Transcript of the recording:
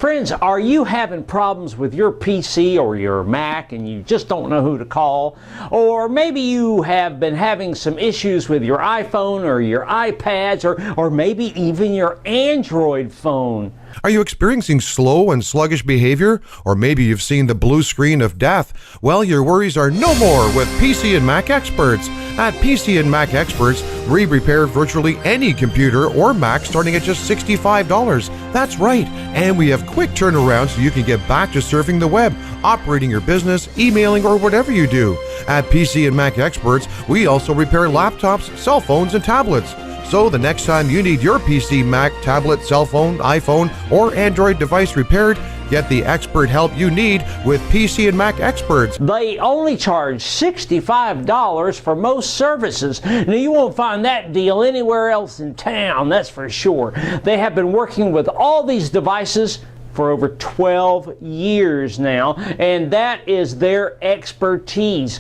Friends, are you having problems with your PC or your Mac and you just don't know who to call? Or maybe you have been having some issues with your iPhone or your iPads or maybe even your Android phone. Are you experiencing slow and sluggish behavior? Or maybe you've seen the blue screen of death? Well, your worries are no more with PC and Mac Experts. At PC and Mac Experts, we repair virtually any computer or Mac starting at just $65. That's right, and we have quick turnaround so you can get back to surfing the web, operating your business, emailing, or whatever you do. At PC and Mac Experts, we also repair laptops, cell phones, and tablets. So the next time you need your PC, Mac, tablet, cell phone, iPhone, or Android device repaired, get the expert help you need with PC and Mac Experts. They only charge $65 for most services. Now, you won't find that deal anywhere else in town, that's for sure. They have been working with all these devices for over 12 years now, and that is their expertise.